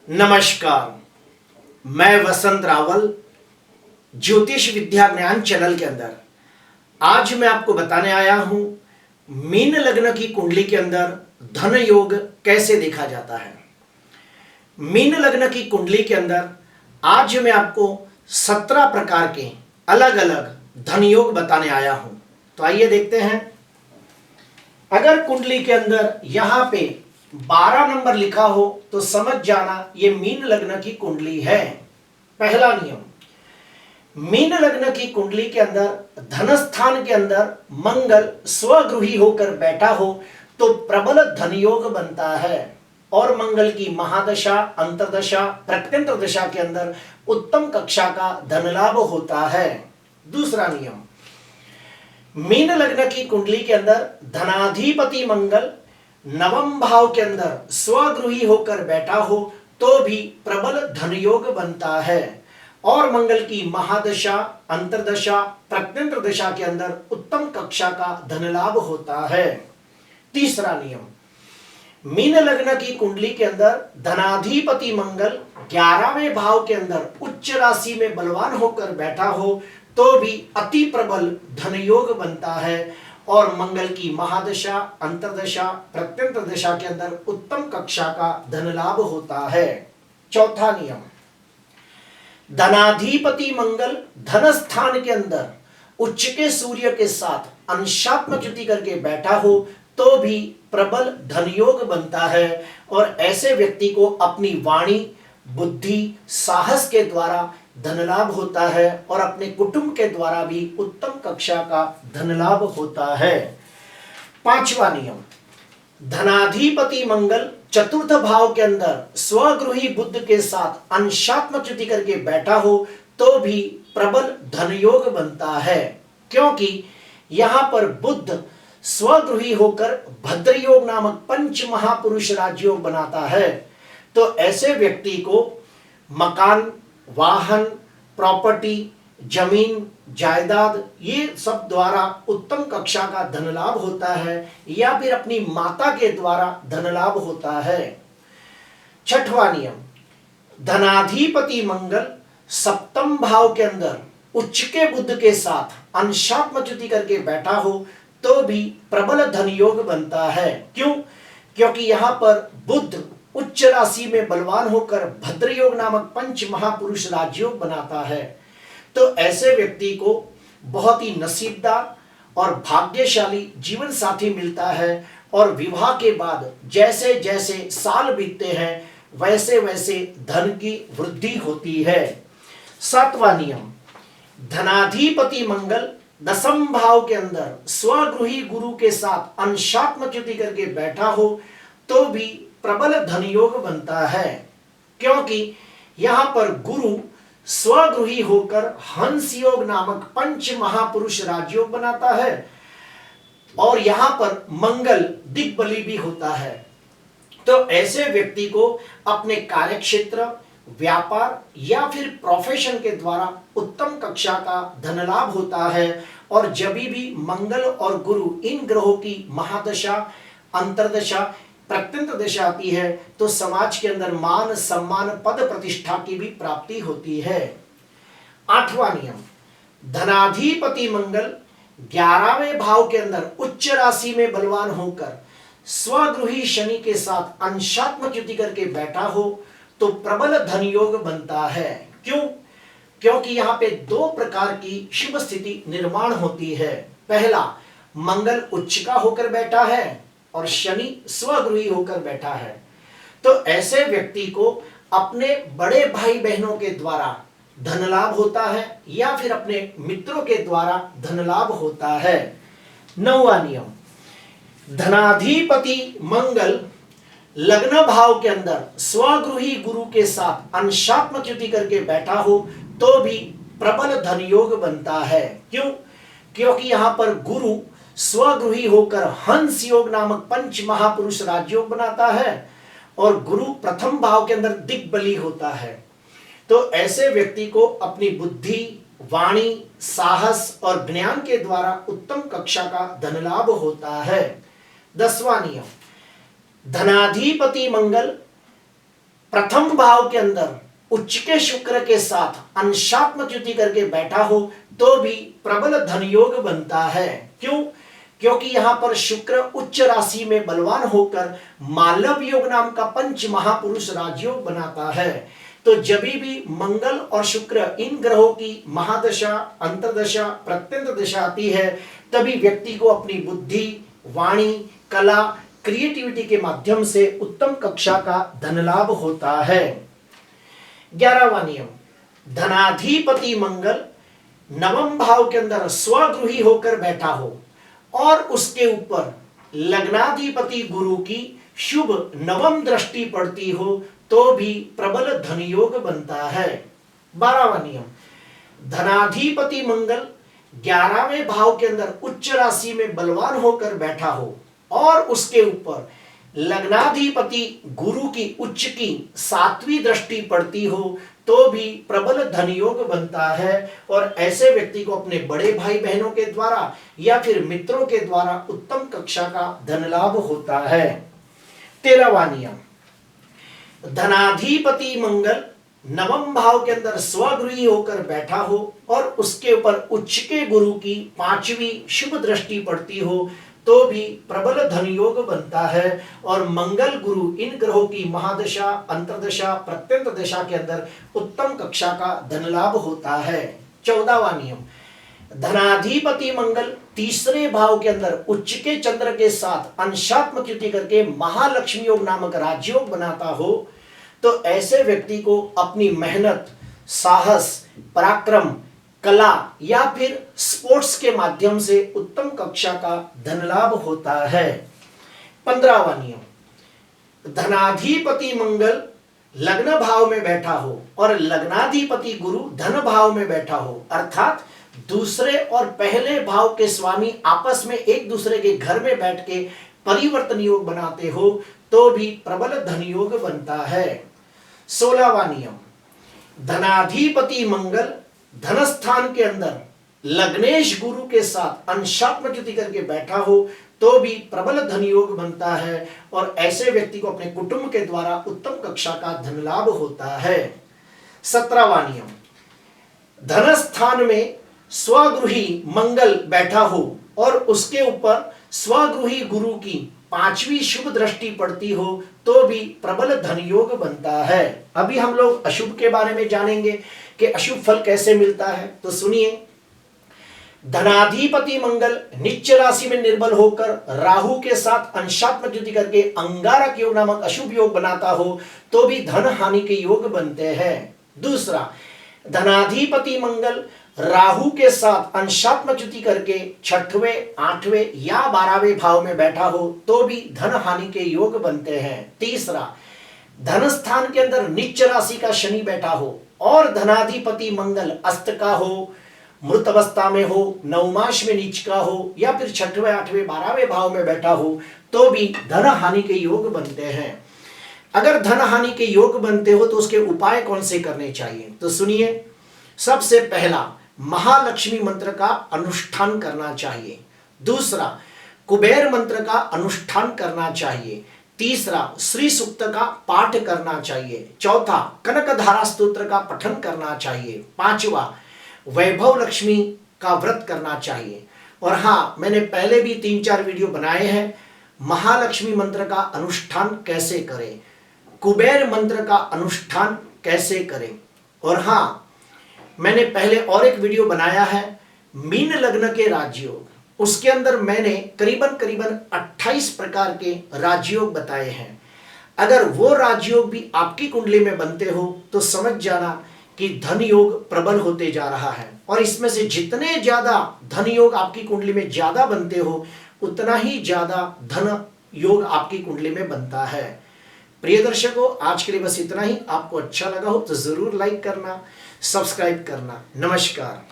नमस्कार। मैं वसंत रावल ज्योतिष विद्या ज्ञान चैनल के अंदर आज मैं आपको बताने आया हूं मीन लग्न की कुंडली के अंदर धन योग कैसे देखा जाता है। मीन लग्न की कुंडली के अंदर आज मैं आपको 17 प्रकार के अलग अलग धन योग बताने आया हूं। तो आइए देखते हैं। अगर कुंडली के अंदर यहां पे 12 नंबर लिखा हो तो समझ जाना ये मीन लग्न की कुंडली है। पहला नियम, मीन लग्न की कुंडली के अंदर धन स्थान के अंदर मंगल स्वगृही होकर बैठा हो तो प्रबल धन योग बनता है और मंगल की महादशा, अंतरदशा, प्रत्यंतर दशा के अंदर उत्तम कक्षा का धन लाभ होता है। दूसरा नियम, मीन लग्न की कुंडली के अंदर धनाधिपति मंगल नवम भाव के अंदर स्वगृही होकर बैठा हो तो भी प्रबल धन योग बनता है और मंगल की महादशा, अंतरदशा, प्रत्यंतर दशा के अंदर उत्तम कक्षा का धन लाभ होता है। तीसरा नियम, मीन लग्न की कुंडली के अंदर धनाधिपति मंगल 11वें भाव के अंदर उच्च राशि में बलवान होकर बैठा हो तो भी अति प्रबल धन योग बनता है और मंगल की महादशा, अंतरदशा, प्रत्यंतर दशा के अंदर उत्तम कक्षा का धन लाभ होता है। चौथा नियम, धनाधिपति मंगल धन स्थान के अंदर उच्च के सूर्य के साथ अंशात्मक युति करके बैठा हो तो भी प्रबल धन योग बनता है और ऐसे व्यक्ति को अपनी वाणी, बुद्धि, साहस के द्वारा धन लाभ होता है और अपने कुटुंब के द्वारा भी उत्तम कक्षा का धन लाभ होता है। पांचवा नियम, धनाधिपति मंगल चतुर्थ भाव के अंदर स्वगृही बुध के साथ अंशात्मक युति करके बैठा हो तो भी प्रबल धन योग बनता है क्योंकि यहां पर बुध स्वगृही होकर भद्र योग नामक पंच महापुरुष राजयोग बनाता है। तो ऐसे व्यक्ति को मकान, वाहन, प्रॉपर्टी, जमीन, जायदाद ये सब द्वारा उत्तम कक्षा का धन लाभ होता है या फिर अपनी माता के द्वारा धन लाभ होता है। छठवां नियम, धनाधिपति मंगल सप्तम भाव के अंदर उच्च के बुध के साथ अंशात्मक युति करके बैठा हो तो भी प्रबल धन योग बनता है। क्यों? क्योंकि यहां पर बुध उच्च राशि में बलवान होकर भद्र योग नामक पंच महापुरुष राजयोग बनाता है। तो ऐसे व्यक्ति को बहुत ही नसीबदार और भाग्यशाली जीवन साथी मिलता है और विवाह के बाद जैसे जैसे साल बीतते हैं वैसे वैसे धन की वृद्धि होती है। सातवां नियम, धनाधिपति मंगल दसम भाव के अंदर स्वगृही गुरु के साथ अंशात्मक युति करके बैठा हो तो भी प्रबल धन योग बनता है क्योंकि यहां पर गुरु स्वगृही होकर हंस योग नामक पंच महापुरुष राजयोग बनाता है और यहां पर मंगल दिग्बली भी होता है। तो ऐसे व्यक्ति को अपने कार्यक्षेत्र, व्यापार या फिर प्रोफेशन के द्वारा उत्तम कक्षा का धन लाभ होता है और जब भी मंगल और गुरु इन ग्रहों की महादशा, अंतरदशा, प्रत्यंतर दशा आती है तो समाज के अंदर मान, सम्मान, पद प्रतिष्ठा की भी प्राप्ति होती है। आठवां नियम, धनाधिपति मंगल 11वें भाव के अंदर उच्च राशि में बलवान होकर स्वगृही शनि के साथ अंशात्मक युति करके बैठा हो तो प्रबल धन योग बनता है। क्यों? क्योंकि यहां पे दो प्रकार की शुभ स्थिति निर्माण होती है। पहला, मंगल उच्च का होकर बैठा है और शनि स्वगृही होकर बैठा है। तो ऐसे व्यक्ति को अपने बड़े भाई बहनों के द्वारा धन लाभ होता है या फिर अपने मित्रों के द्वारा धन लाभ होता है। नौवां नियम, धनाधिपति मंगल लग्न भाव के अंदर स्वगृही गुरु के साथ अंशात्मक युति करके बैठा हो तो भी प्रबल धन योग बनता है। क्यों? क्योंकि यहां पर गुरु स्वगृही होकर हंस योग नामक पंच महापुरुष राजयोग बनाता है और गुरु प्रथम भाव के अंदर दिग्बली होता है। तो ऐसे व्यक्ति को अपनी बुद्धि, वाणी, साहस और ज्ञान के द्वारा उत्तम कक्षा का धन लाभ होता है। 10वां नियम, धनाधिपति मंगल प्रथम भाव के अंदर उच्च के शुक्र के साथ अंशात्मक युति करके बैठा हो तो भी प्रबल धन योग बनता है। क्यों? क्योंकि यहां पर शुक्र उच्च राशि में बलवान होकर मालव योग नाम का पंच महापुरुष राजयोग बनाता है। तो जब भी मंगल और शुक्र इन ग्रहों की महादशा, अंतर्दशा, प्रत्यंत दशा आती है तभी व्यक्ति को अपनी बुद्धि, वाणी, कला, क्रिएटिविटी के माध्यम से उत्तम कक्षा का धन लाभ होता है। 11वां नियम, धनाधिपति मंगल नवम भाव के अंदर स्वगृही होकर बैठा हो और उसके ऊपर लग्नाधिपति गुरु की शुभ नवम दृष्टि पड़ती हो तो भी प्रबल धन योग बनता है। 12वां नियम, धनाधिपति मंगल 11वें भाव के अंदर उच्च राशि में बलवान होकर बैठा हो और उसके ऊपर लग्नाधिपति गुरु की उच्च की 7वीं दृष्टि पड़ती हो तो भी प्रबल धन योग बनता है और ऐसे व्यक्ति को अपने बड़े भाई बहनों के द्वारा या फिर मित्रों के द्वारा उत्तम कक्षा का धन लाभ होता है। 13वां नियम, धनाधिपति मंगल नवम भाव के अंदर स्वगृही होकर बैठा हो और उसके ऊपर उच्च के गुरु की 5वीं शुभ दृष्टि पड़ती हो तो भी प्रबल धन योग बनता है और मंगल गुरु इन ग्रहों की महादशा, अंतर्दशा, प्रत्यंत दशा के अंदर उत्तम कक्षा का धन लाभ होता है। 14वां नियम, धनाधिपति मंगल तीसरे भाव के अंदर उच्च के चंद्र के साथ अंशात्मक युति करके महालक्ष्मी योग नामक राजयोग बनाता हो तो ऐसे व्यक्ति को अपनी मेहनत, साहस, पराक्रम, कला या फिर स्पोर्ट्स के माध्यम से उत्तम कक्षा का धन लाभ होता है। 15वां नियम, धनाधिपति मंगल लग्न भाव में बैठा हो और लग्नाधिपति गुरु धन भाव में बैठा हो, अर्थात दूसरे और पहले भाव के स्वामी आपस में एक दूसरे के घर में बैठ के परिवर्तन योग बनाते हो तो भी प्रबल धन योग बनता है। 16वां नियम, धनाधिपति मंगल धन स्थान के अंदर लग्नेश गुरु के साथ अंशात्मक युति करके बैठा हो तो भी प्रबल धन योग बनता है और ऐसे व्यक्ति को अपने कुटुंब के द्वारा उत्तम कक्षा का धन लाभ होता है। 17वां नियम, धन स्थान में स्वगृही मंगल बैठा हो और उसके ऊपर स्वगृही गुरु की 5वीं शुभ दृष्टि पड़ती हो तो भी प्रबल धन योग बनता है। अभी हम लोग अशुभ के बारे में जानेंगे कि अशुभ फल कैसे मिलता है। तो सुनिए, धनाधिपति मंगल नीच राशि में निर्बल होकर राहु के साथ अंशात्मक युति करके अंगारक योग नामक अशुभ योग बनाता हो तो भी धन हानि के योग बनते हैं। दूसरा, धनाधिपति मंगल राहु के साथ अंशात्मक युति करके 6वें, 8वें या 12वें भाव में बैठा हो तो भी धन हानि के योग बनते हैं। तीसरा, धन स्थान के अंदर नीच राशि का शनि बैठा हो और धनाधिपति मंगल अस्त का हो, मृत अवस्था में हो, नवमाश में नीच का हो या फिर 6वें, 8वें, 12वें भाव में बैठा हो तो भी धन हानि के योग बनते हैं। अगर धन हानि के योग बनते हो तो उसके उपाय कौन से करने चाहिए? तो सुनिए, सबसे पहला महालक्ष्मी मंत्र का अनुष्ठान करना चाहिए। दूसरा, कुबेर मंत्र का अनुष्ठान करना चाहिए। तीसरा, श्री सूक्त का पाठ करना चाहिए। चौथा, कनकधारा स्तोत्र का पठन करना चाहिए। पांचवा, वैभव लक्ष्मी का व्रत करना चाहिए। और हाँ, मैंने पहले भी 3-4 वीडियो बनाए हैं महालक्ष्मी मंत्र का अनुष्ठान कैसे करें, कुबेर मंत्र का अनुष्ठान कैसे करें। और हाँ, मैंने पहले और एक वीडियो बनाया है मीन लग्न के राजयोग, उसके अंदर मैंने करीबन 28 प्रकार के राजयोग बताए हैं। अगर वो राजयोग भी आपकी कुंडली में बनते हो तो समझ जाना कि धन योग प्रबल होते जा रहा है और इसमें से जितने ज्यादा धन योग आपकी कुंडली में ज्यादा बनते हो उतना ही ज्यादा धन योग आपकी कुंडली में बनता है। प्रिय दर्शकों, आज के लिए बस इतना ही। आपको अच्छा लगा हो तो जरूर लाइक करना, सब्सक्राइब करना। नमस्कार।